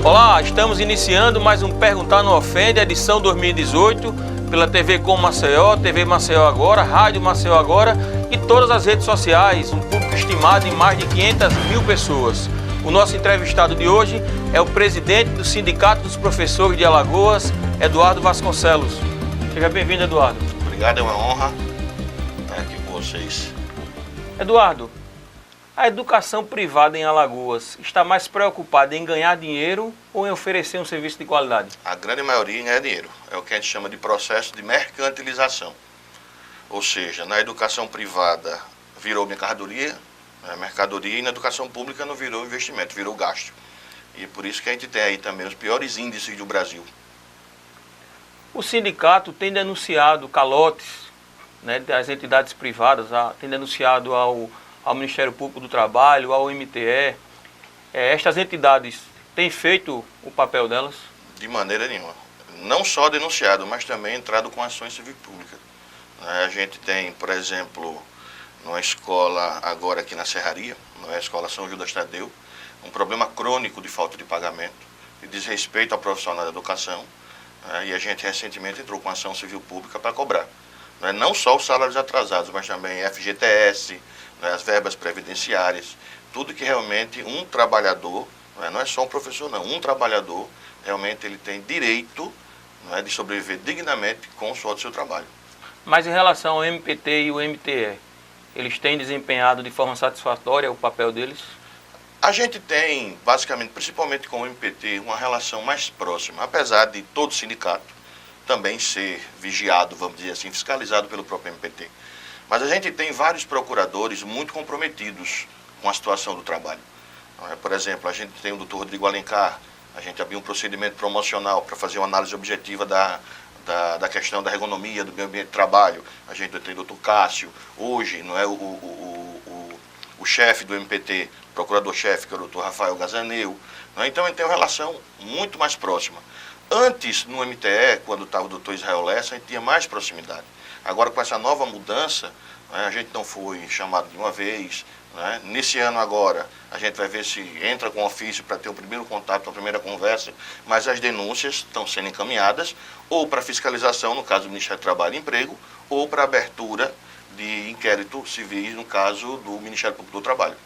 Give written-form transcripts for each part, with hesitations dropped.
Olá, estamos iniciando mais um Perguntar Não Ofende, edição 2018, pela TV Com Maceió, TV Maceió Agora, Rádio Maceió Agora e todas as redes sociais, um público estimado em mais de 500 mil pessoas. O nosso entrevistado de hoje é o presidente do Sindicato dos Professores de Alagoas, Eduardo Vasconcelos. Seja bem-vindo, Eduardo. Obrigado, é uma honra estar aqui com vocês. Eduardo, a educação privada em Alagoas está mais preocupada em ganhar dinheiro ou em oferecer um serviço de qualidade? A grande maioria ganha dinheiro. É o que a gente chama de processo de mercantilização. Ou seja, na educação privada virou mercadoria, e na educação pública não virou investimento, virou gasto. E por isso que a gente tem aí também os piores índices do Brasil. O sindicato tem denunciado calotes, das entidades privadas, tem denunciado ao Ministério Público do Trabalho, ao MTE. Estas entidades têm feito o papel delas? De maneira nenhuma. Não só denunciado, mas também entrado com ações civil públicas. A gente tem, por exemplo, numa escola agora aqui na Serraria, na escola São Judas Tadeu, um problema crônico de falta de pagamento, de desrespeito ao profissional da educação, e a gente recentemente entrou com ação civil pública para cobrar. Não só os salários atrasados, mas também FGTS, as verbas previdenciárias, tudo que realmente um trabalhador, não é só um professor não, um trabalhador realmente ele tem direito de sobreviver dignamente com o suor do seu trabalho. Mas em relação ao MPT e o MTE, eles têm desempenhado de forma satisfatória o papel deles? A gente tem, basicamente, principalmente com o MPT, uma relação mais próxima, apesar de todo sindicato também ser vigiado, vamos dizer assim, fiscalizado pelo próprio MPT. Mas a gente tem vários procuradores muito comprometidos com a situação do trabalho. Por exemplo, a gente tem o Dr. Rodrigo Alencar, a gente abriu um procedimento promocional para fazer uma análise objetiva da questão da ergonomia, do meio ambiente de trabalho. A gente tem o Dr. Cássio, hoje não é o chefe do MPT, o procurador-chefe, que é o Dr. Rafael Gazaneu. Então, a gente tem uma relação muito mais próxima. Antes, no MTE, quando estava o Dr. Israel Lessa, a gente tinha mais proximidade. Agora, com essa nova mudança, a gente não foi chamado de uma vez. Nesse ano agora, a gente vai ver se entra com ofício para ter o primeiro contato, a primeira conversa, mas as denúncias estão sendo encaminhadas ou para fiscalização, no caso do Ministério do Trabalho e Emprego, ou para abertura de inquérito civis, no caso do Ministério Público do Trabalho.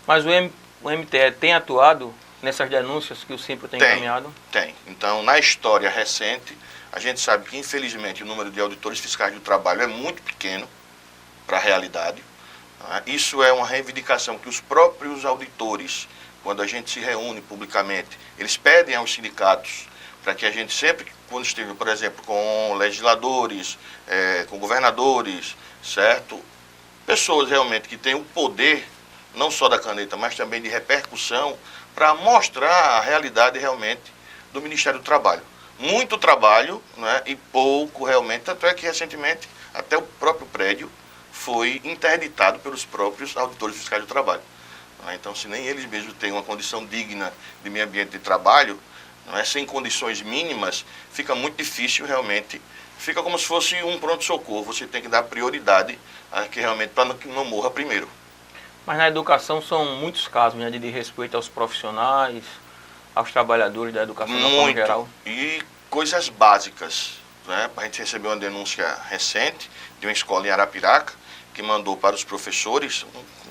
Mas o MTE tem atuado nessas denúncias que o Simpro tem encaminhado? Tem. Então, na história recente, a gente sabe que, infelizmente, o número de auditores fiscais do trabalho é muito pequeno para a realidade. Isso é uma reivindicação que os próprios auditores, quando a gente se reúne publicamente, eles pedem aos sindicatos para que a gente sempre, quando esteja, por exemplo, com legisladores, com governadores, certo? Pessoas realmente que têm o poder, não só da caneta, mas também de repercussão, para mostrar a realidade realmente do Ministério do Trabalho. Muito trabalho, e pouco realmente, tanto é que recentemente até o próprio prédio foi interditado pelos próprios auditores fiscais do trabalho. Então, se nem eles mesmos têm uma condição digna de meio ambiente de trabalho, sem condições mínimas, fica muito difícil realmente, fica como se fosse um pronto-socorro, você tem que dar prioridade que realmente para que não morra primeiro. Mas na educação são muitos casos de desrespeito aos profissionais, aos trabalhadores da educação de forma geral. E coisas básicas. A gente recebeu uma denúncia recente de uma escola em Arapiraca, que mandou para os professores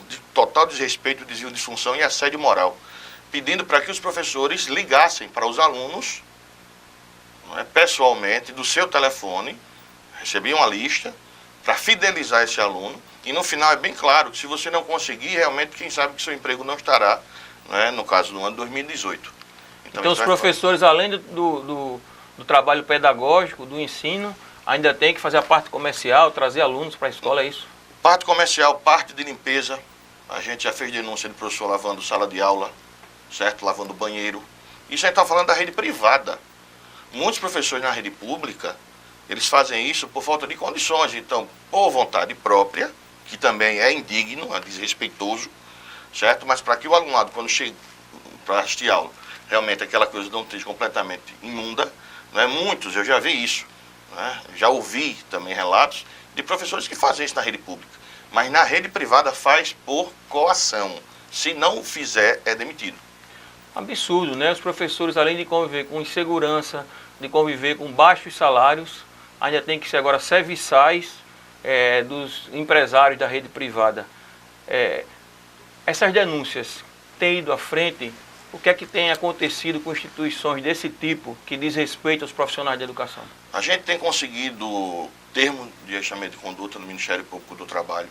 de total desrespeito, desvio de função e assédio moral, pedindo para que os professores ligassem para os alunos, pessoalmente, do seu telefone, recebiam uma lista para fidelizar esse aluno, e no final é bem claro que se você não conseguir, realmente quem sabe que seu emprego não estará, no caso do ano 2018. Então os professores, além do trabalho pedagógico, do ensino, ainda tem que fazer a parte comercial, trazer alunos para a escola, é isso? Parte comercial, parte de limpeza. A gente já fez denúncia de professor lavando sala de aula, certo? Lavando banheiro. Isso a gente está falando da rede privada. Muitos professores na rede pública, eles fazem isso por falta de condições. Então, por vontade própria, que também é indigno, é desrespeitoso, certo? Mas para que o alunado, quando chega para assistir aula, realmente aquela coisa não esteja completamente imunda, muitos, eu já vi isso, já ouvi também relatos de professores que fazem isso na rede pública, mas na rede privada faz por coação. Se não o fizer, é demitido. Absurdo, né? Os professores, além de conviver com insegurança, de conviver com baixos salários, ainda tem que ser agora serviçais dos empresários da rede privada. Essas denúncias têm ido à frente. O que é que tem acontecido com instituições desse tipo que diz respeito aos profissionais de educação? A gente tem conseguido termo de ajustamento de conduta no Ministério Público do Trabalho,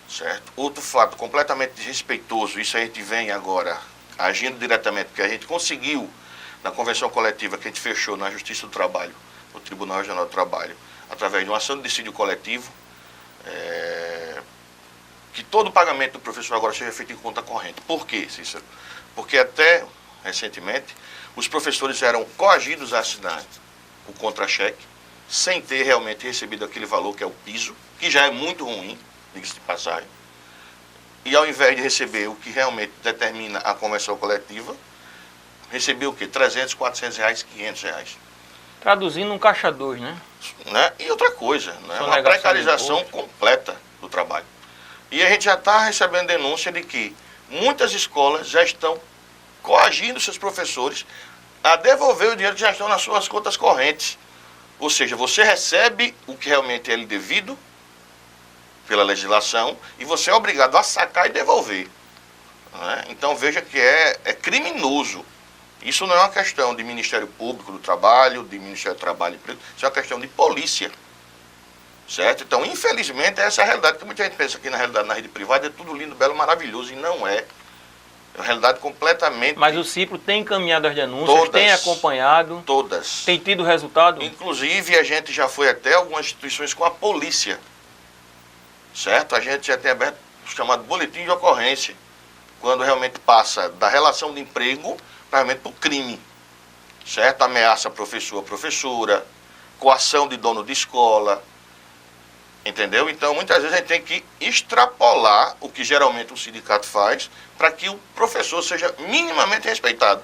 certo? Outro fato completamente desrespeitoso, isso a gente vem agora agindo diretamente, porque a gente conseguiu, na convenção coletiva que a gente fechou na Justiça do Trabalho, no Tribunal Regional do Trabalho, através de uma ação de dissídio coletivo, que todo o pagamento do professor agora seja feito em conta corrente. Por quê, Cícero? Porque até recentemente os professores eram coagidos a assinar o contra-cheque sem ter realmente recebido aquele valor que é o piso, que já é muito ruim, diga-se de passagem. E ao invés de receber o que realmente determina a convenção coletiva, recebeu o quê? 300, 400 reais, 500 reais. Traduzindo um caixa 2, né? E outra coisa, né? Uma precarização completa do trabalho. E a gente já está recebendo denúncia de que muitas escolas já estão coagindo seus professores a devolver o dinheiro que já estão nas suas contas correntes. Ou seja, você recebe o que realmente é lhe devido pela legislação e você é obrigado a sacar e devolver. Né? Então veja que é criminoso. Isso não é uma questão de Ministério Público do Trabalho, de Ministério do Trabalho e Emprego, isso é uma questão de polícia. Certo? Então, infelizmente, essa é a realidade que muita gente pensa que na realidade na rede privada é tudo lindo, belo, maravilhoso, e não é. É uma realidade completamente... Mas o Cipro tem encaminhado as denúncias, tem acompanhado? Todas. Tem tido resultado? Inclusive, a gente já foi até algumas instituições com a polícia. Certo? A gente já tem aberto o chamado boletim de ocorrência, quando realmente passa da relação de emprego para realmente para o crime. Certo? Ameaça professor, professora, coação de dono de escola. Entendeu? Então, muitas vezes a gente tem que extrapolar o que geralmente o sindicato faz para que o professor seja minimamente respeitado.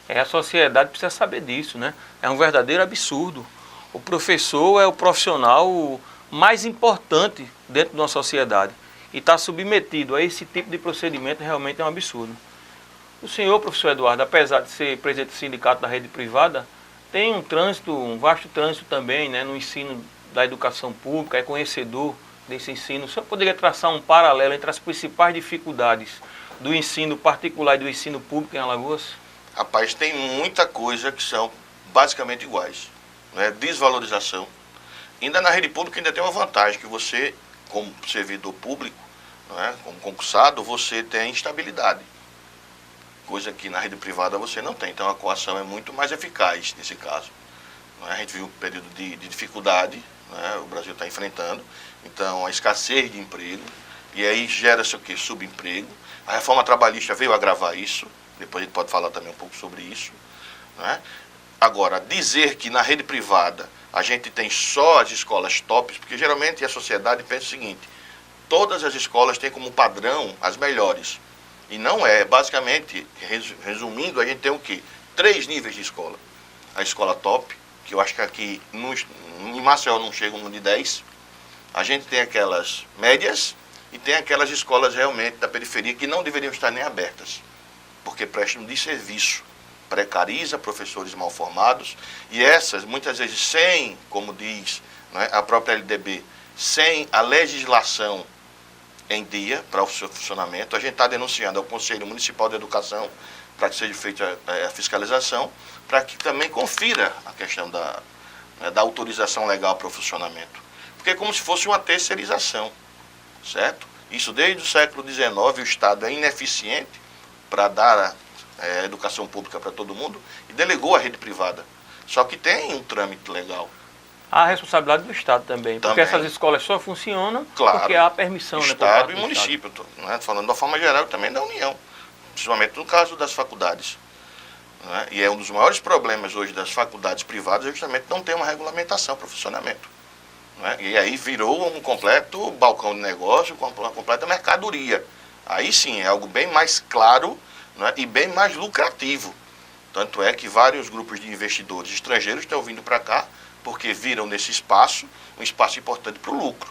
A sociedade precisa saber disso, né? É um verdadeiro absurdo. O professor é o profissional mais importante dentro de uma sociedade. E estar submetido a esse tipo de procedimento realmente é um absurdo. O senhor, professor Eduardo, apesar de ser presidente do sindicato da rede privada, tem um vasto trânsito também, né, no ensino da educação pública, é conhecedor desse ensino. O senhor poderia traçar um paralelo entre as principais dificuldades do ensino particular e do ensino público em Alagoas? Rapaz, tem muita coisa que são basicamente iguais. Né? Desvalorização. Ainda na rede pública ainda tem uma vantagem, que você, como servidor público, né, como concursado, você tem estabilidade. Coisa que na rede privada você não tem. Então a coação é muito mais eficaz nesse caso. A gente viu um período de dificuldade, né, o Brasil está enfrentando, então a escassez de emprego, e aí gera-se o quê? Subemprego. A reforma trabalhista veio agravar isso, depois a gente pode falar também um pouco sobre isso. Né? Agora, dizer que na rede privada a gente tem só as escolas tops, porque geralmente a sociedade pensa o seguinte, todas as escolas têm como padrão as melhores, e não é. Basicamente, resumindo, a gente tem o quê? 3 níveis de escola. A escola top, que eu acho que aqui em Maceió não chega no de 10. A gente tem aquelas médias e tem aquelas escolas realmente da periferia que não deveriam estar nem abertas, porque prestam desserviço, precariza professores mal formados, e essas, muitas vezes, sem, como diz, né, a própria LDB, sem a legislação em dia para o seu funcionamento. A gente está denunciando ao Conselho Municipal de Educação para que seja feita a fiscalização, para que também confira a questão da autorização legal para o funcionamento. Porque é como se fosse uma terceirização, certo? Isso desde o século XIX, o Estado é ineficiente para dar a educação pública para todo mundo e delegou a rede privada. Só que tem um trâmite legal. Há a responsabilidade do Estado também, porque essas escolas só funcionam porque há permissão. Estado e município, né? Falando da forma geral também da União, principalmente no caso das faculdades. Né? E é um dos maiores problemas hoje das faculdades privadas, justamente não ter uma regulamentação para o funcionamento. Né? E aí virou um completo balcão de negócio, uma completa mercadoria. Aí sim, é algo bem mais claro, né? E bem mais lucrativo. Tanto é que vários grupos de investidores estrangeiros estão vindo para cá, porque viram nesse espaço um espaço importante para o lucro.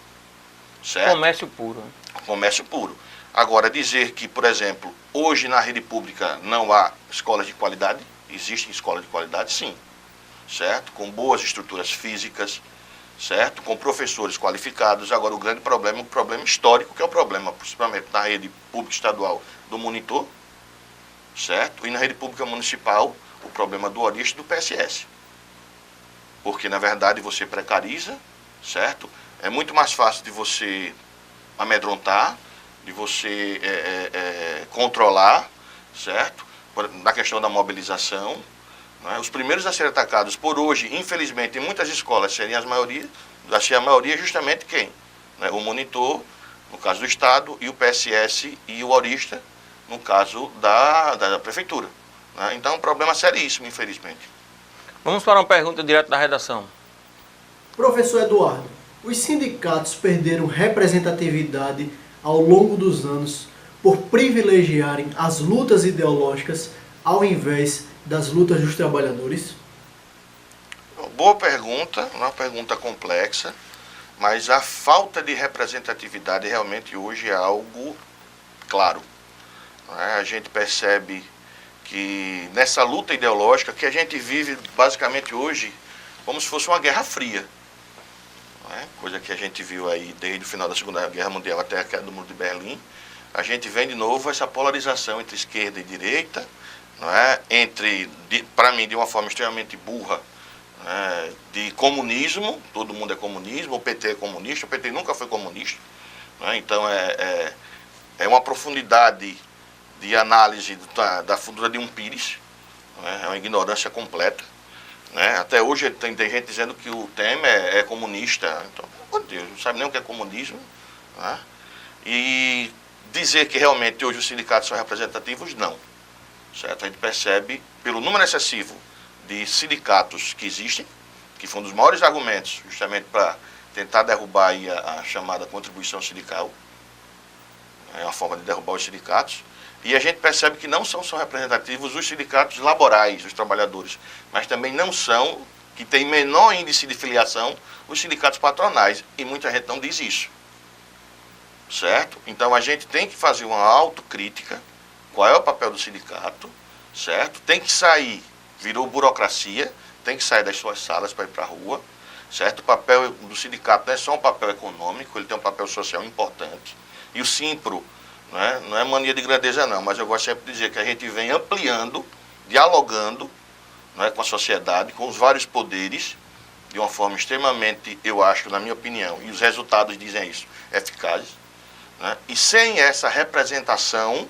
Certo? Comércio puro. Comércio puro. Agora, dizer que, por exemplo, hoje na rede pública não há escolas de qualidade, existem escolas de qualidade, sim, certo? Com boas estruturas físicas, certo? Com professores qualificados. Agora, o grande problema é um problema histórico, que é o problema, principalmente na rede pública estadual, do monitor, certo? E na rede pública municipal, o problema do orista e do PSS. Porque, na verdade, você precariza, certo? É muito mais fácil de você amedrontar, de você controlar, certo? Na questão da mobilização. Né? Os primeiros a serem atacados por hoje, infelizmente, em muitas escolas, serem a maioria justamente quem? Né? O monitor, no caso do Estado, e o PSS e o orista, no caso da Prefeitura. Né? Então, é um problema seríssimo, infelizmente. Vamos para uma pergunta direto da redação. Professor Eduardo, os sindicatos perderam representatividade ao longo dos anos por privilegiarem as lutas ideológicas ao invés das lutas dos trabalhadores? Boa pergunta, uma pergunta complexa, mas a falta de representatividade realmente hoje é algo claro. A gente percebe que nessa luta ideológica que a gente vive basicamente hoje como se fosse uma guerra fria. Coisa que a gente viu aí desde o final da Segunda Guerra Mundial até a queda do Muro de Berlim. A gente vê de novo essa polarização entre esquerda e direita, para mim, de uma forma extremamente burra, de comunismo, todo mundo é comunismo, o PT é comunista, o PT nunca foi comunista. Então é uma profundidade de análise da fundura de um pires, é uma ignorância completa. Até hoje tem gente dizendo que o Temer é comunista. Então, meu Deus, não sabe nem o que é comunismo. E dizer que realmente hoje os sindicatos são representativos, não. Certo? A gente percebe, pelo número excessivo de sindicatos que existem, que foi um dos maiores argumentos justamente para tentar derrubar aí a chamada contribuição sindical. É uma forma de derrubar os sindicatos. E a gente percebe que não são representativos os sindicatos laborais, os trabalhadores, mas também não são, que tem menor índice de filiação, os sindicatos patronais. E muita gente não diz isso. Certo? Então a gente tem que fazer uma autocrítica, qual é o papel do sindicato, certo? Tem que sair, virou burocracia, tem que sair das suas salas para ir para a rua, certo? O papel do sindicato não é só um papel econômico, ele tem um papel social importante. E o Simpro, não é mania de grandeza não, mas eu gosto sempre de dizer que a gente vem ampliando, dialogando com a sociedade, com os vários poderes, de uma forma extremamente, eu acho, na minha opinião, e os resultados dizem isso, eficazes. E sem essa representação,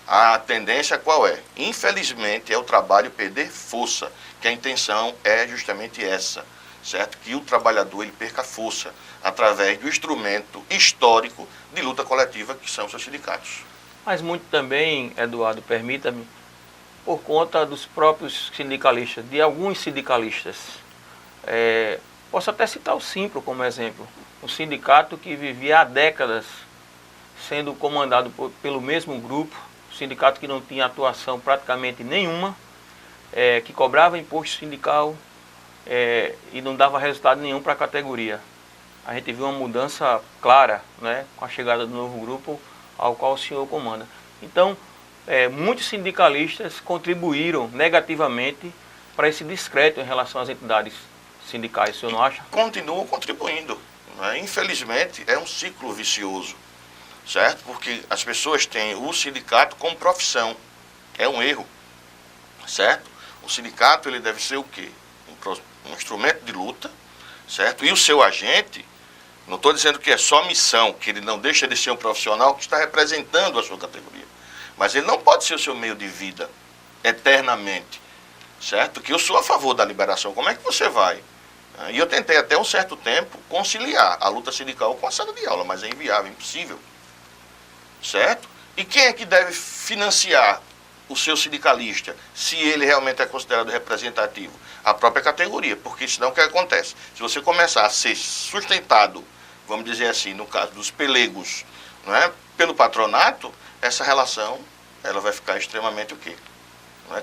a tendência qual é? Infelizmente, é o trabalho perder força, que a intenção é justamente essa, certo? Que o trabalhador ele perca força através do instrumento histórico de luta coletiva que são os seus sindicatos. Mas muito também, Eduardo, permita-me, por conta dos próprios sindicalistas, de alguns sindicalistas. Posso até citar o Simpro como exemplo, um sindicato que vivia há décadas sendo comandado pelo mesmo grupo, um sindicato que não tinha atuação praticamente nenhuma, que cobrava imposto sindical e não dava resultado nenhum para a categoria. A gente viu uma mudança clara, com a chegada do novo grupo ao qual o senhor comanda. Então, muitos sindicalistas contribuíram negativamente para esse descrédito em relação às entidades sindicais, o senhor não acha? Continuam contribuindo. Infelizmente, é um ciclo vicioso, certo? Porque as pessoas têm o sindicato como profissão. É um erro, certo? O sindicato ele deve ser o quê? Um instrumento de luta, certo? E o seu agente, não estou dizendo que é só missão, que ele não deixa de ser um profissional que está representando a sua categoria. Mas ele não pode ser o seu meio de vida eternamente, certo? Que eu sou a favor da liberação. Como é que você vai? E eu tentei até um certo tempo conciliar a luta sindical com a sala de aula, mas é inviável, impossível. Certo? E quem é que deve financiar o seu sindicalista, se ele realmente é considerado representativo? A própria categoria, porque senão o que acontece? Se você começar a ser sustentado, vamos dizer assim, no caso dos pelegos, pelo patronato, essa relação ela vai ficar extremamente o quê?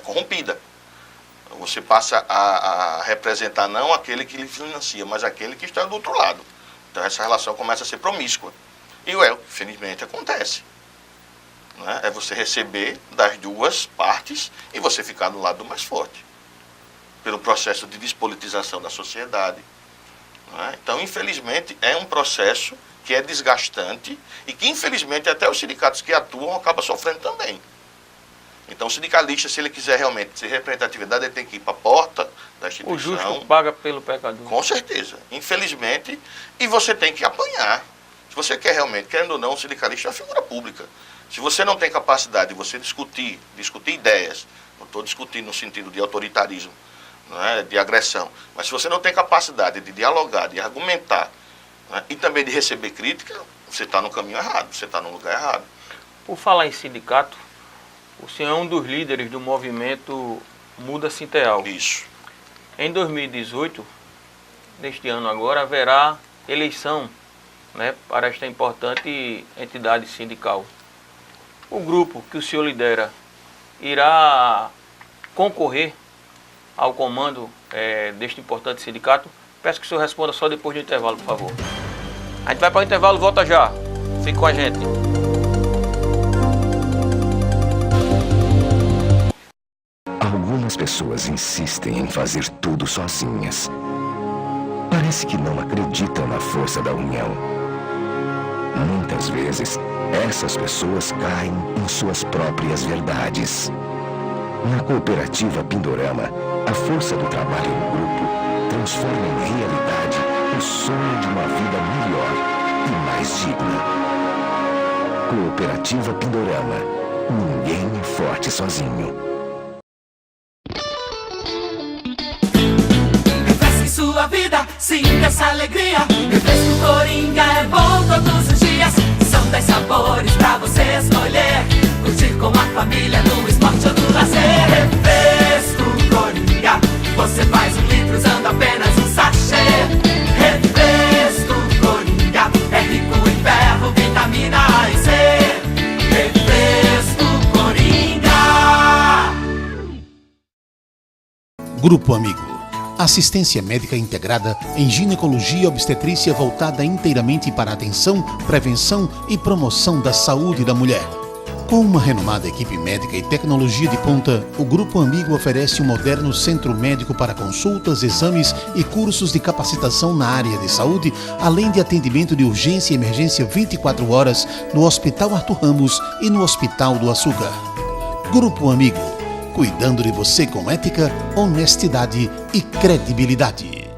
Corrompida. Você passa a representar não aquele que lhe financia, mas aquele que está do outro lado. Então essa relação começa a ser promíscua. E infelizmente acontece. né? É você receber das duas partes e você ficar do lado mais forte, pelo processo de despolitização da sociedade. Né? Então, infelizmente, é um processo que é desgastante e que, infelizmente, até os sindicatos que atuam acabam sofrendo também. Então, o sindicalista, se ele quiser realmente ter representatividade, ele tem que ir para a porta da instituição. O justo paga pelo pecador. Com certeza. Infelizmente, e você tem que apanhar. Se você quer realmente, querendo ou não, um sindicalista é uma figura pública. Se você não tem capacidade de você discutir ideias, não estou discutindo no sentido de autoritarismo, não é, de agressão, mas se você não tem capacidade de dialogar, de argumentar, né, e também de receber crítica, você está no caminho errado, você está no lugar errado. Por falar em sindicato, o senhor é um dos líderes do movimento Muda Sinteal. Isso. Em 2018, neste ano agora, haverá eleição, né, para esta importante entidade sindical. O grupo que o senhor lidera irá concorrer ao comando deste importante sindicato? Peço que o senhor responda só depois do intervalo, por favor. A gente vai para o intervalo, volta já. Fique com a gente. Algumas pessoas insistem em fazer tudo sozinhas. Parece que não acreditam na força da união. Muitas vezes, essas pessoas caem em suas próprias verdades. Na cooperativa Pindorama, a força do trabalho em grupo transforma em realidade o sonho de uma vida melhor e mais digna. Cooperativa Pindorama. Ninguém é forte sozinho. Refresque sua vida, sinta essa alegria. Refresco Coringa é bom todos os dias. São 10 sabores pra você escolher. Curtir com a família no esporte ou no lazer. Refresco Coringa, você faz 1 litro usando apenas um sachê. Refresco Coringa, é rico em ferro, vitamina A e C. Refresco Coringa. Grupo Amigo. Assistência médica integrada em ginecologia e obstetrícia voltada inteiramente para a atenção, prevenção e promoção da saúde da mulher. Com uma renomada equipe médica e tecnologia de ponta, o Grupo Amigo oferece um moderno centro médico para consultas, exames e cursos de capacitação na área de saúde, além de atendimento de urgência e emergência 24 horas no Hospital Arthur Ramos e no Hospital do Açúcar. Grupo Amigo, cuidando de você com ética, honestidade e credibilidade.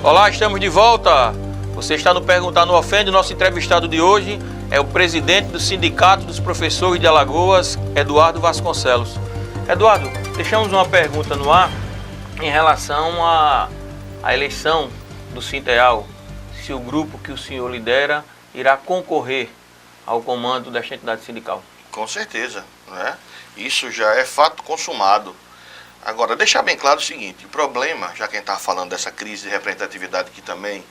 Olá, estamos de volta. Você está no Perguntar Não Ofende. Nosso entrevistado de hoje é o presidente do Sindicato dos Professores de Alagoas, Eduardo Vasconcelos. Eduardo, deixamos uma pergunta no ar em relação à eleição do Sinteal. Se o grupo que o senhor lidera irá concorrer ao comando desta entidade sindical. Com certeza, né? Isso já é fato consumado. Agora, deixar bem claro o seguinte, o problema, já quem está falando dessa crise de representatividade que também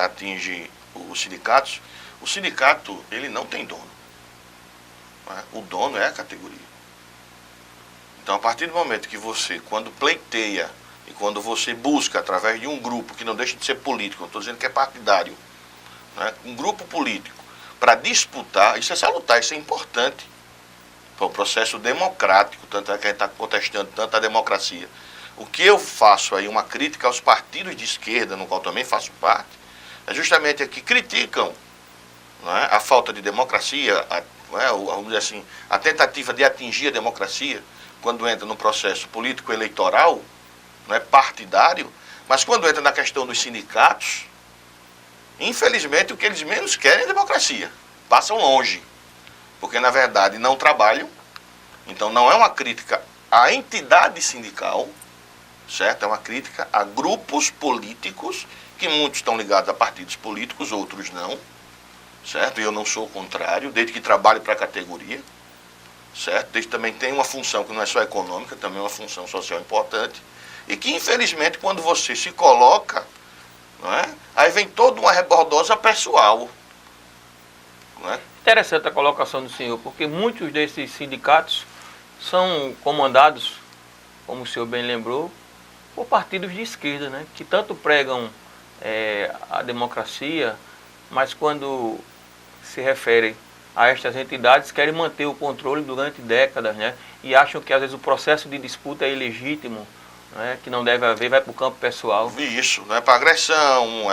atinge os sindicatos, o sindicato, ele não tem dono. Né? O dono é a categoria. Então, a partir do momento que você, quando pleiteia e quando você busca, através de um grupo que não deixa de ser político, não estou dizendo que é partidário, né? Um grupo político, para disputar, isso é salutar, isso é importante para o processo democrático, tanto é que a gente está contestando tanto a democracia. O que eu faço aí, uma crítica aos partidos de esquerda, no qual também faço parte, é justamente que criticam, não é, a falta de democracia, vamos dizer assim, a tentativa de atingir a democracia, quando entra no processo político-eleitoral, não é, partidário, mas quando entra na questão dos sindicatos, infelizmente, o que eles menos querem é democracia. Passam longe. Porque, na verdade, não trabalham. Então, não é uma crítica à entidade sindical, certo? É uma crítica a grupos políticos, que muitos estão ligados a partidos políticos, outros não, certo? E eu não sou o contrário, desde que trabalho para a categoria, certo? Desde que também tem uma função que não é só econômica, também é uma função social importante. E que, infelizmente, quando você se coloca, não é? Aí vem toda uma rebordosa pessoal. Não é? Interessante a colocação do senhor, porque muitos desses sindicatos são comandados, como o senhor bem lembrou, por partidos de esquerda, né? Que tanto pregam a democracia, mas quando se refere a estas entidades querem manter o controle durante décadas, né? E acham que às vezes o processo de disputa é ilegítimo, né? Que não deve haver, vai para o campo pessoal. Isso, né? Para agressão,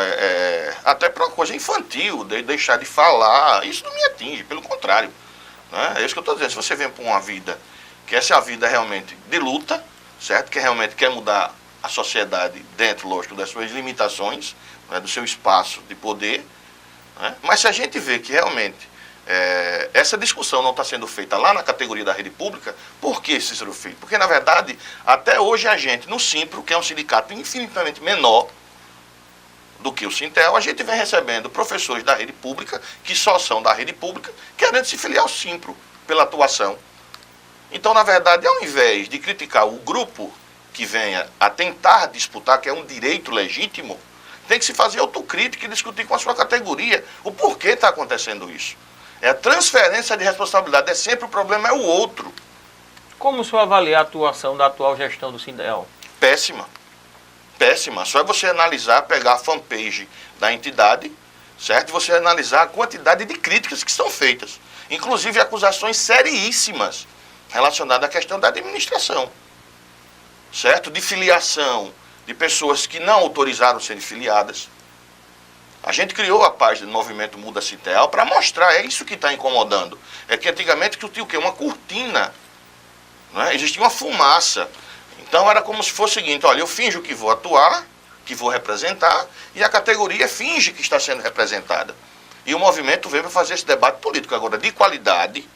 até para uma coisa infantil, de deixar de falar, isso não me atinge, pelo contrário. Né? É isso que eu estou dizendo, se você vem para uma vida, que essa é a vida realmente de luta, certo? Que realmente quer mudar a sociedade dentro, lógico, das suas limitações, né? Do seu espaço de poder, né? Mas se a gente vê que realmente essa discussão não está sendo feita lá na categoria da rede pública, por que, Cícero Filho? Porque, na verdade, até hoje a gente, no Simpro, que é um sindicato infinitamente menor do que o Sintel, a gente vem recebendo professores da rede pública, que só são da rede pública, querendo se filiar ao Simpro pela atuação. Então, na verdade, ao invés de criticar o grupo que venha a tentar disputar, que é um direito legítimo, tem que se fazer autocrítica e discutir com a sua categoria o porquê está acontecendo isso. É a transferência de responsabilidade, sempre o problema é o outro. Como o senhor avalia a atuação da atual gestão do Sintel? Péssima. Péssima. Só é você analisar, pegar a fanpage da entidade, certo? E você analisar a quantidade de críticas que são feitas. Inclusive acusações seríssimas relacionadas à questão da administração. Certo? De filiação de pessoas que não autorizaram serem filiadas. A gente criou a página do Movimento Muda Sintel para mostrar, é isso que está incomodando. É que antigamente tinha o quê? Uma cortina. Né? Existia uma fumaça. Então era como se fosse o seguinte, olha, eu finjo que vou atuar, que vou representar, e a categoria finge que está sendo representada. E o movimento veio para fazer esse debate político agora de qualidade,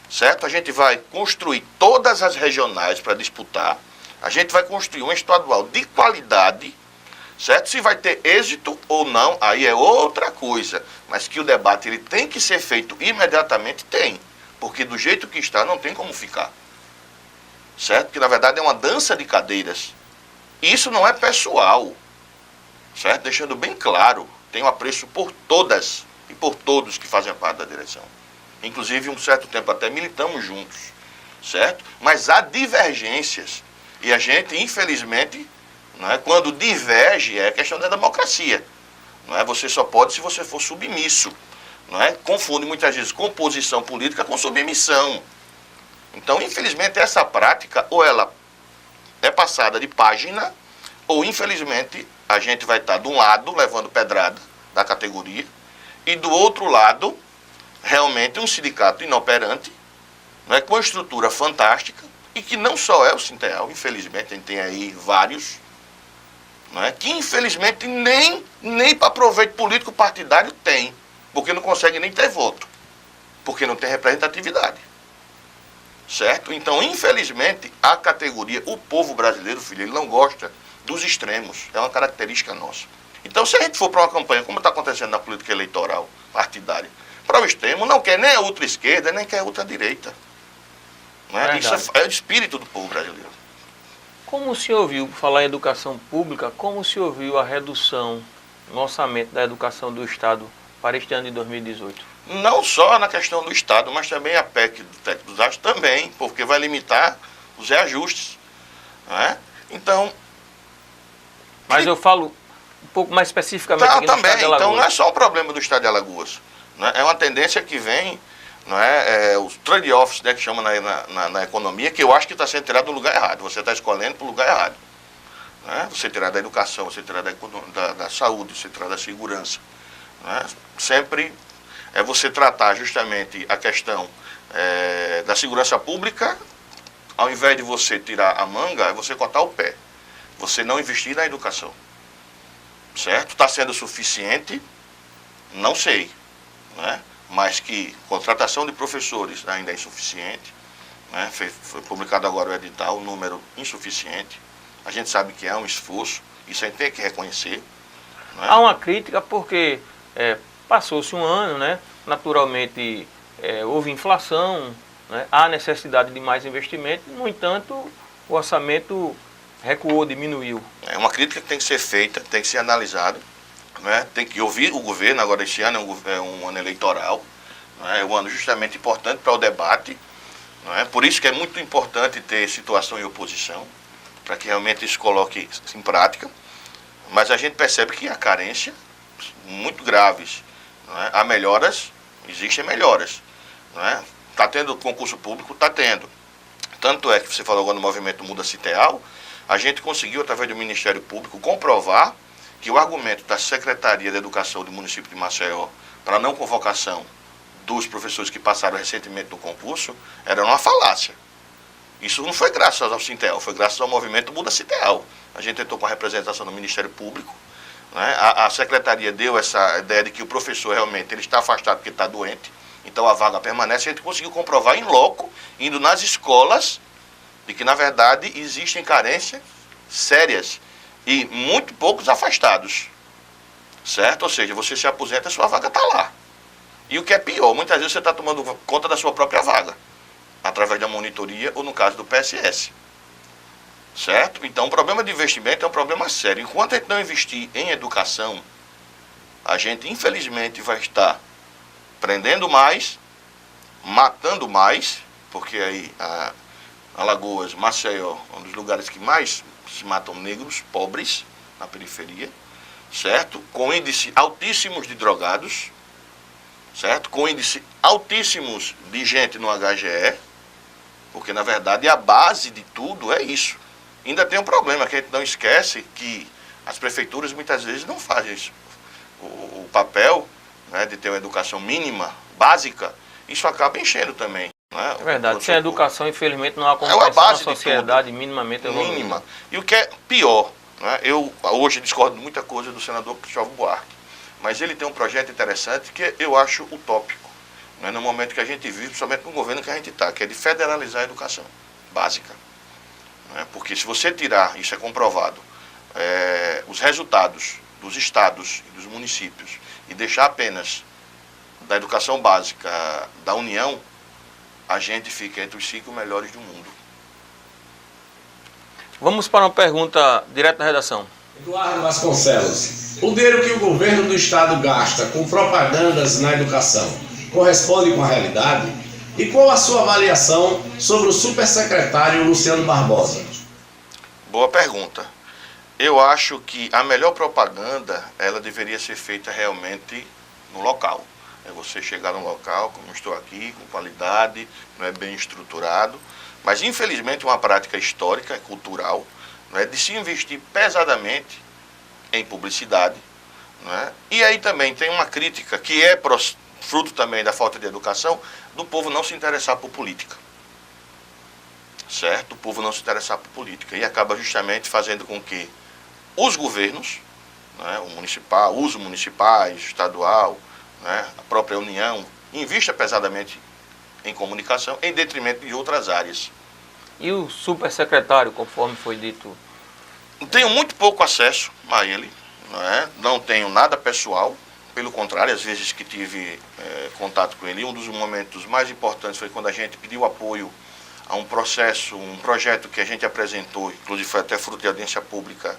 certo? A gente vai construir todas as regionais para disputar, a gente vai construir uma estadual de qualidade, certo? Se vai ter êxito ou não, aí é outra coisa. Mas que o debate ele tem que ser feito imediatamente, tem. Porque do jeito que está, não tem como ficar. Certo? Porque na verdade é uma dança de cadeiras. E isso não é pessoal. Certo? Deixando bem claro, tenho apreço por todas e por todos que fazem parte da direção. Inclusive, um certo tempo até militamos juntos. Certo? Mas há divergências. E a gente, infelizmente, não é, quando diverge, é questão da democracia. Não é? Você só pode se você for submisso. Não é? Confunde muitas vezes composição política com submissão. Então, infelizmente, essa prática, ou ela é passada de página, ou, infelizmente, a gente vai estar de um lado levando pedrada da categoria, e do outro lado, realmente, um sindicato inoperante, não é, com uma estrutura fantástica, e que não só é o Sintel, infelizmente, a gente tem aí vários, não é, que, infelizmente, nem para proveito político partidário tem, porque não consegue nem ter voto, porque não tem representatividade. Certo? Então, infelizmente, a categoria, o povo brasileiro, filho, ele não gosta dos extremos. É uma característica nossa. Então, se a gente for para uma campanha, como está acontecendo na política eleitoral partidária, para o extremo, não quer nem a ultra-esquerda, nem quer a ultra-direita. Né? Isso é o espírito do povo brasileiro. Como o senhor viu, por falar em educação pública, como o senhor viu a redução no orçamento da educação do Estado para este ano de 2018? Não só na questão do Estado, mas também a PEC do teto dos gastos também, porque vai limitar os reajustes. Não é? Então... Mas eu falo um pouco mais especificamente aqui no Estado de Alagoas. Então não é só um problema do Estado de Alagoas. Não é? É uma tendência que vem, não é? Os trade-offs, né, que chama na economia, que eu acho que está sendo tirado do lugar errado. Você está escolhendo para o lugar errado. Não é? Você tirar da educação, você tirar da saúde, você tirar da segurança. Não é? Sempre... é você tratar justamente a questão da segurança pública, ao invés de você tirar a manga, é você cortar o pé. Você não investir na educação. Certo? Está sendo suficiente? Não sei. Né? Mas que contratação de professores ainda é insuficiente. Né? Foi publicado agora o edital, um número insuficiente. A gente sabe que é um esforço, isso a gente tem que reconhecer. Né? Há uma crítica porque... passou-se um ano, né? Naturalmente houve inflação, né? Há necessidade de mais investimento, no entanto, o orçamento recuou, diminuiu. É uma crítica que tem que ser feita, tem que ser analisada, né? Tem que ouvir o governo, agora esse ano é um ano eleitoral, né? É um ano justamente importante para o debate, né? Por isso que é muito importante ter situação e oposição, para que realmente isso coloque em prática, mas a gente percebe que há carência muito graves. Há melhoras, Existem melhoras. Está tendo concurso público? Está tendo. Tanto é que você falou agora no movimento Muda Citeal, a gente conseguiu, através do Ministério Público, comprovar que o argumento da Secretaria de Educação do município de Maceió para a não convocação dos professores que passaram recentemente no concurso era uma falácia. Isso não foi graças ao Sintel, foi graças ao movimento Muda Citeal. A gente tentou com a representação do Ministério Público, né? A Secretaria deu essa ideia de que o professor realmente ele está afastado porque está doente, então a vaga permanece. A gente conseguiu comprovar em loco, indo nas escolas, de que na verdade existem carências sérias e muito poucos afastados, certo? Ou seja, você se aposenta, a sua vaga está lá. E o que é pior, muitas vezes você está tomando conta da sua própria vaga, através da monitoria ou no caso do PSS, certo? Então o problema de investimento é um problema sério. Enquanto a gente não investir em educação, a gente infelizmente vai estar prendendo mais, matando mais, porque aí Alagoas, Maceió, um dos lugares que mais se matam negros, pobres, na periferia, certo? Com índices altíssimos de drogados, certo? Com índices altíssimos de gente no HGE, porque na verdade a base de tudo é isso. Ainda tem um problema, que a gente não esquece que as prefeituras muitas vezes não fazem isso. O papel, né, de ter uma educação mínima, básica, isso acaba enchendo também. Né? É verdade, sem educação, infelizmente, não há compreensão na sociedade minimamente evoluída. Mínima. E o que é pior, né? Eu hoje discordo de muita coisa do senador Cristóvão Buarque, mas ele tem um projeto interessante que eu acho utópico, né? No momento que a gente vive, principalmente no governo que a gente está, que é de federalizar a educação básica. Né? Porque se você tirar, isso é comprovado, os resultados dos estados e dos municípios e deixar apenas da educação básica da União, a gente fica entre os 5 melhores do mundo. Vamos para uma pergunta direto da redação. Eduardo Vasconcelos, o dinheiro que o governo do estado gasta com propagandas na educação corresponde com a realidade? E qual a sua avaliação sobre o supersecretário Luciano Barbosa? Boa pergunta. Eu acho que a melhor propaganda, ela deveria ser feita realmente no local. É você chegar no local, como estou aqui, com qualidade, não é bem estruturado. Mas, infelizmente, uma prática histórica, cultural, não é, de se investir pesadamente em publicidade. Não é? E aí também tem uma crítica, que é fruto também da falta de educação, do povo não se interessar por política. Certo? O povo não se interessar por política. E acaba justamente fazendo com que os governos, não é, o municipal, os municipais, estadual, né, a própria União, invista pesadamente em comunicação em detrimento de outras áreas. E o supersecretário, conforme foi dito? Tenho muito pouco acesso a ele, não tenho nada pessoal, pelo contrário, às vezes que tive contato com ele, um dos momentos mais importantes foi quando a gente pediu apoio a um projeto que a gente apresentou, inclusive foi até fruto de audiência pública,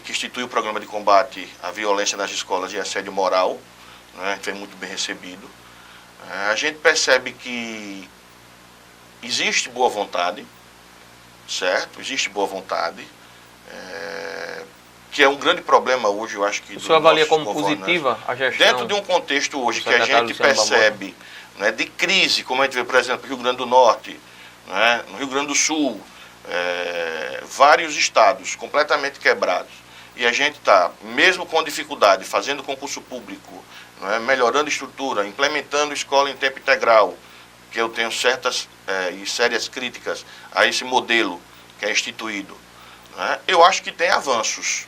que institui o programa de combate à violência nas escolas e assédio moral, né, foi muito bem recebido. A gente percebe que existe boa vontade, certo? Existe boa vontade, que é um grande problema hoje, eu acho que... O senhor avalia como positiva a gestão? Dentro de um contexto hoje que a gente percebe, né, de crise, como a gente vê, por exemplo, no Rio Grande do Norte, né, no Rio Grande do Sul, vários estados completamente quebrados, e a gente está, mesmo com dificuldade, fazendo concurso público, né, melhorando a estrutura, implementando escola em tempo integral, que eu tenho certas e sérias críticas a esse modelo que é instituído, né, eu acho que tem avanços.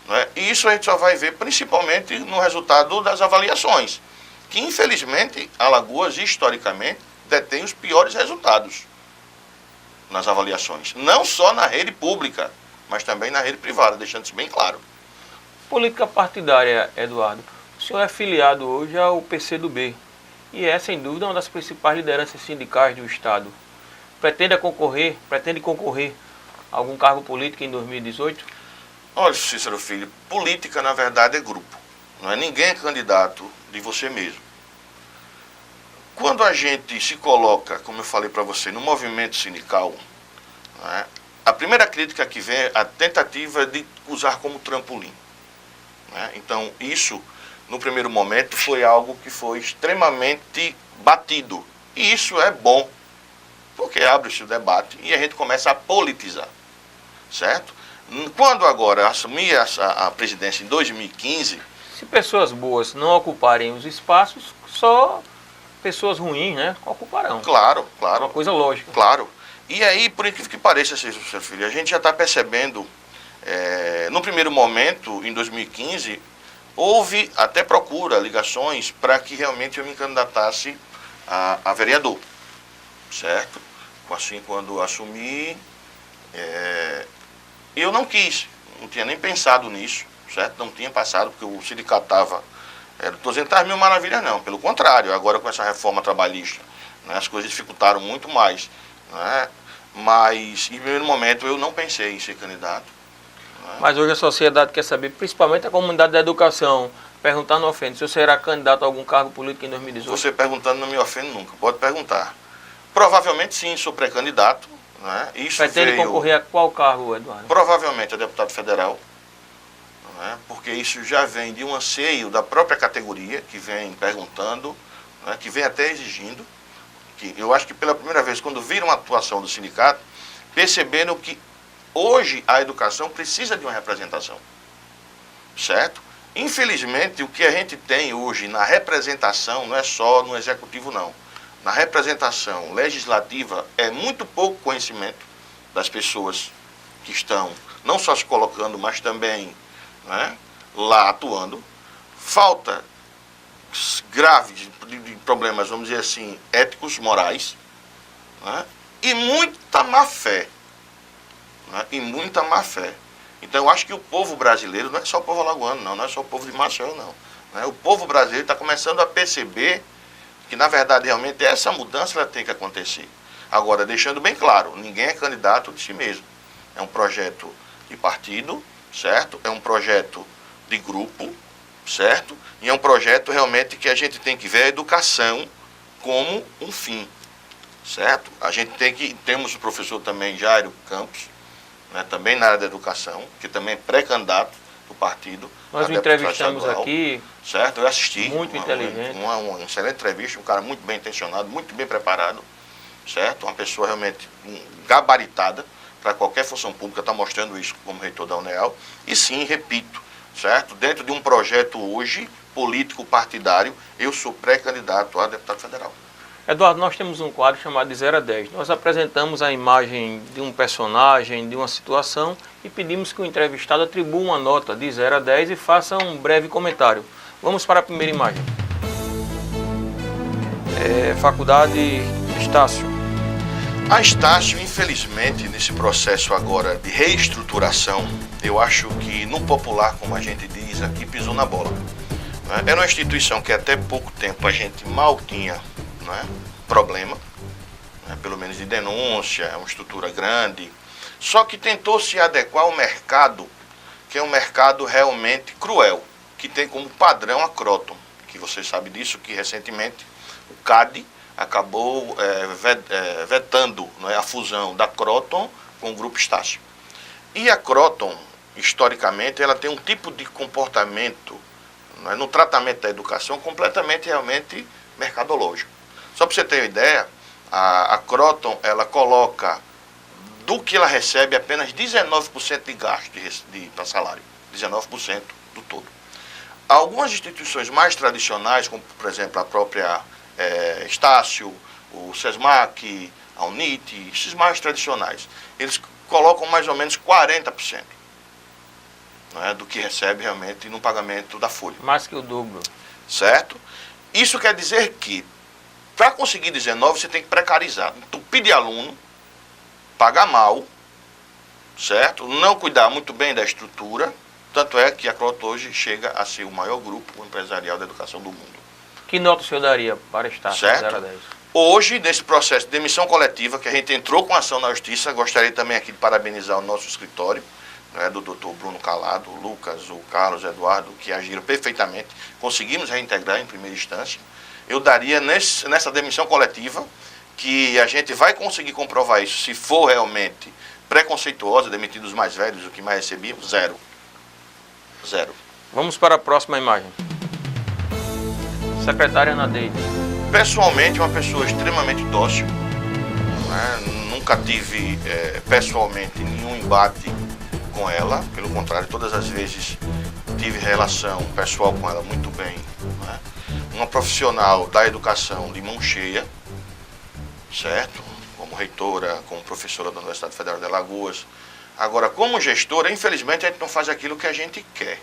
Né, e isso a gente só vai ver principalmente no resultado das avaliações, que infelizmente Alagoas, historicamente, detém os piores resultados nas avaliações. Não só na rede pública, mas também na rede privada, deixando isso bem claro. Política partidária, Eduardo. O senhor é filiado hoje ao PCdoB e é, sem dúvida, uma das principais lideranças sindicais do Estado. Pretende concorrer a algum cargo político em 2018? Olha, Cícero Filho, política, na verdade, é grupo. Não é? Ninguém é candidato de você mesmo. Quando a gente se coloca, como eu falei para você, no movimento sindical, né, a primeira crítica que vem é a tentativa de usar como trampolim. Né? Então, isso no primeiro momento, foi algo que foi extremamente batido. E isso é bom, porque abre-se o debate e a gente começa a politizar, certo? Quando agora assumi a presidência em 2015... Se pessoas boas não ocuparem os espaços, só pessoas ruins, né, ocuparão. Claro, claro. Uma coisa lógica. Claro. E aí, por incrível que pareça, seu filho, a gente já está percebendo, no primeiro momento, em 2015, houve até procura, ligações, para que realmente eu me candidatasse a vereador, certo? Assim, quando assumi, eu não quis, não tinha nem pensado nisso, certo? Não tinha passado, porque o sindicato estava... 200 mil maravilhas não, pelo contrário, agora com essa reforma trabalhista, né, as coisas dificultaram muito mais, né? Mas, em primeiro momento, eu não pensei em ser candidato. Né? Mas hoje a sociedade quer saber, principalmente a comunidade da educação, perguntar não ofende, se você será candidato a algum cargo político em 2018? Você perguntando não me ofende nunca, pode perguntar. Provavelmente sim, sou pré-candidato. Né? Isso vai ter de concorrer a qual cargo, Eduardo? Provavelmente a deputado federal, né? Porque isso já vem de um anseio da própria categoria, que vem perguntando, né? Que vem até exigindo. Que eu acho que pela primeira vez, quando viram a atuação do sindicato, perceberam que hoje a educação precisa de uma representação, certo? Infelizmente, o que a gente tem hoje na representação não é só no executivo, não. Na representação legislativa é muito pouco conhecimento das pessoas que estão não só se colocando, mas também, né, lá atuando. Falta graves de problemas, vamos dizer assim, éticos, morais, né, e muita má-fé. Né, e muita má-fé. Então, eu acho que o povo brasileiro, não é só o povo alagoano, não é só o povo de Maceió, não. Né, o povo brasileiro está começando a perceber que, na verdade, realmente, essa mudança ela tem que acontecer. Agora, deixando bem claro, ninguém é candidato de si mesmo. É um projeto de partido, certo? É um projeto de grupo, certo? E é um projeto realmente que a gente tem que ver a educação como um fim, certo? A gente temos o professor também, Jairo Campos, né, também na área da educação, que também é pré-candidato do partido. Nós o entrevistamos aqui. Certo, eu assisti. Muito inteligente. Uma excelente entrevista, um cara muito bem intencionado, muito bem preparado, certo? Uma pessoa realmente gabaritada para qualquer função pública, está mostrando isso como reitor da UNEAL. E sim, repito, certo? Dentro de um projeto hoje, político partidário, eu sou pré-candidato a deputado federal. Eduardo, nós temos um quadro chamado de 0 a 10. Nós apresentamos a imagem de um personagem, de uma situação e pedimos que o entrevistado atribua uma nota de 0 a 10 e faça um breve comentário. Vamos para a primeira imagem. Faculdade Estácio. A Estácio, infelizmente, nesse processo agora de reestruturação, eu acho que no popular, como a gente diz aqui, pisou na bola. Era uma instituição que até pouco tempo a gente mal tinha, né, problema, né, pelo menos de denúncia, é uma estrutura grande, só que tentou se adequar ao mercado, que é um mercado realmente cruel, que tem como padrão a Croton, que você sabe disso, que recentemente o CAD acabou vetando, né, a fusão da Croton com o Grupo Estácio. E a Croton, historicamente, ela tem um tipo de comportamento, né, no tratamento da educação completamente realmente mercadológico. Só para você ter uma ideia, a Croton, ela coloca do que ela recebe apenas 19% de gasto para salário, 19% do todo. Algumas instituições mais tradicionais, como por exemplo a própria Estácio, o SESMAC, a UNIT, esses mais tradicionais, eles colocam mais ou menos 40%, né, do que recebe realmente no pagamento da folha. Mais que o dobro. Certo? Isso quer dizer que, para conseguir 19, você tem que precarizar. Entupir de aluno, pagar mal, certo? Não cuidar muito bem da estrutura. Tanto é que a Croton hoje chega a ser o maior grupo empresarial da educação do mundo. Que nota o senhor daria para estar? Certo? 0 a 10? Hoje, nesse processo de demissão coletiva, que a gente entrou com ação na Justiça, gostaria também aqui de parabenizar o nosso escritório, né, do doutor Bruno Calado, o Lucas, o Carlos, o Eduardo, que agiram perfeitamente. Conseguimos reintegrar em primeira instância. Eu daria nessa demissão coletiva, que a gente vai conseguir comprovar isso, se for realmente preconceituosa, demitir os mais velhos, o que mais recebiam, 0. 0. Vamos para a próxima imagem. Secretária Ana Deide. Pessoalmente, uma pessoa extremamente dócil. Né? Nunca tive pessoalmente nenhum embate com ela. Pelo contrário, todas as vezes tive relação pessoal com ela muito bem. Né? Uma profissional da educação de mão cheia, certo? Como reitora, como professora da Universidade Federal de Alagoas. Agora, como gestora, infelizmente, a gente não faz aquilo que a gente quer.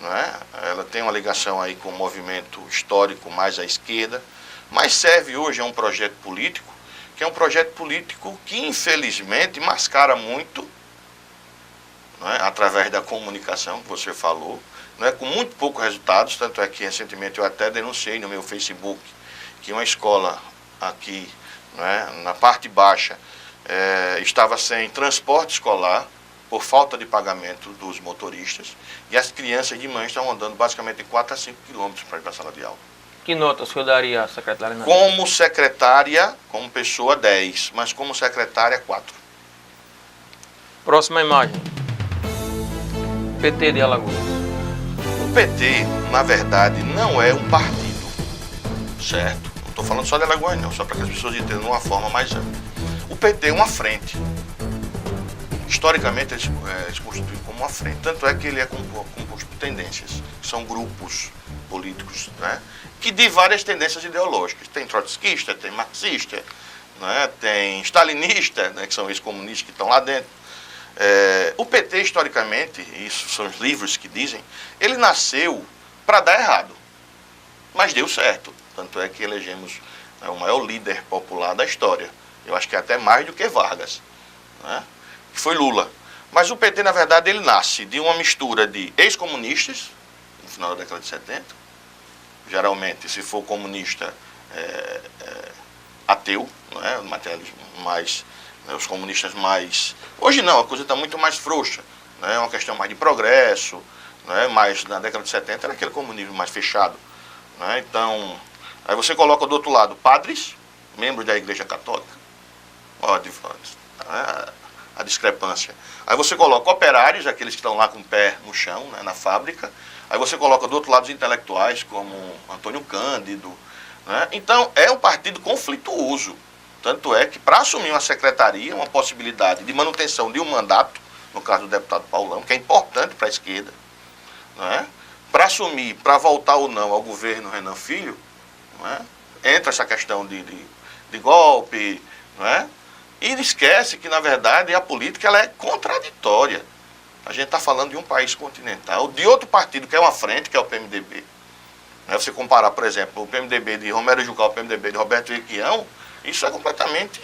Não é? Ela tem uma ligação aí com o movimento histórico mais à esquerda, mas serve hoje a um projeto político, que é um projeto político que, infelizmente, mascara muito, não é? Através da comunicação, que você falou, não é? Com muito poucos resultados, tanto é que, recentemente, eu até denunciei no meu Facebook que uma escola aqui, não é? Na parte baixa, estava sem transporte escolar por falta de pagamento dos motoristas, e as crianças de manhã estavam andando basicamente de 4 a 5 quilômetros para ir para a sala de aula. Que nota o senhor daria à secretária? Como secretária, como pessoa, 10, mas como secretária, 4. Próxima imagem. PT de Alagoas. O PT, na verdade, não é um partido, certo? Não estou falando só de Alagoas, não, só para que as pessoas entendam de uma forma mais ampla. O PT é uma frente. Historicamente, ele se constitui como uma frente. Tanto é que ele é composto por tendências, que são grupos políticos, né, que de várias tendências ideológicas. Tem trotskista, tem marxista, né, tem stalinista, né, que são os comunistas que estão lá dentro. O PT, historicamente, isso são os livros que dizem, ele nasceu para dar errado, mas deu certo. Tanto é que elegemos o maior líder popular da história. Eu acho que é até mais do que Vargas, né, que foi Lula. Mas o PT, na verdade, ele nasce de uma mistura de ex-comunistas, no final da década de 70, geralmente, se for comunista, ateu, não é? O materialismo mais, né, os comunistas mais... Hoje não, a coisa está muito mais frouxa, né? É uma questão mais de progresso, né? Mas na década de 70 era aquele comunismo mais fechado, né? Então, aí você coloca do outro lado padres, membros da Igreja Católica, a discrepância. Aí você coloca operários, aqueles que estão lá com o pé no chão, né, na fábrica. Aí você coloca do outro lado os intelectuais, como Antônio Cândido, né? Então, é um partido conflituoso. Tanto é que, para assumir uma secretaria, uma possibilidade de manutenção de um mandato, no caso do deputado Paulão, que é importante para a esquerda, né? Para assumir, para voltar ou não ao governo Renan Filho, né? Entra essa questão de golpe, não é? E esquece que, na verdade, a política ela é contraditória. A gente está falando de um país continental, de outro partido, que é uma frente, que é o PMDB. Você comparar, por exemplo, o PMDB de Romero Jucá, o PMDB de Roberto Requião, isso é completamente...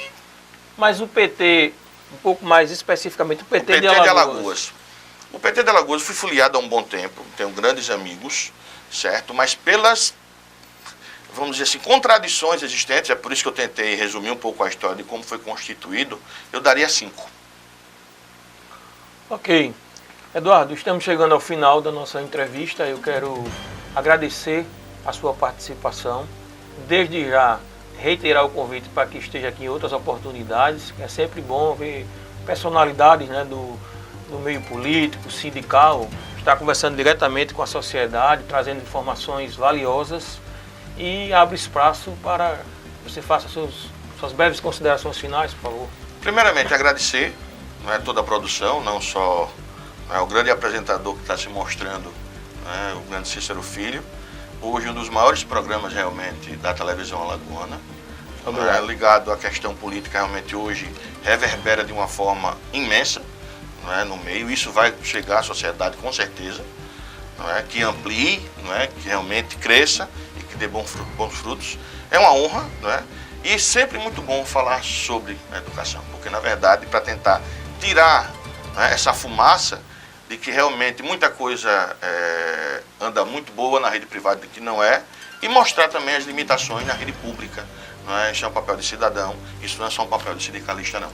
Mas o PT, um pouco mais especificamente, o PT de Alagoas. O PT de Alagoas foi filiado há um bom tempo, tenho grandes amigos, certo? Mas pelas, vamos dizer assim, contradições existentes, é por isso que eu tentei resumir um pouco a história de como foi constituído, eu daria 5. Ok. Eduardo, estamos chegando ao final da nossa entrevista. Eu quero agradecer a sua participação. Desde já, reiterar o convite para que esteja aqui em outras oportunidades. É sempre bom ver personalidades, né, do meio político, sindical, estar conversando diretamente com a sociedade, trazendo informações valiosas, e abre espaço para que você faça suas breves considerações finais, por favor. Primeiramente, agradecer, não é, toda a produção, não só, não é, o grande apresentador que está se mostrando, né, o grande Cícero Filho, hoje um dos maiores programas realmente da televisão alagoana, ligado à questão política, realmente hoje reverbera de uma forma imensa, não é, no meio. Isso vai chegar à sociedade com certeza, não é, que amplie, não é, que realmente cresça e que dê bons frutos. É uma honra, não é, e sempre muito bom falar sobre a educação, porque na verdade para tentar tirar, não é, essa fumaça de que realmente muita coisa anda muito boa na rede privada que não é, e mostrar também as limitações na rede pública. Não é? Isso é um papel de cidadão, isso não é só um papel de sindicalista, não.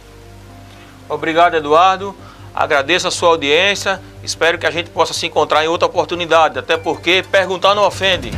Obrigado, Eduardo. Agradeço a sua audiência. Espero que a gente possa se encontrar em outra oportunidade, até porque perguntar não ofende.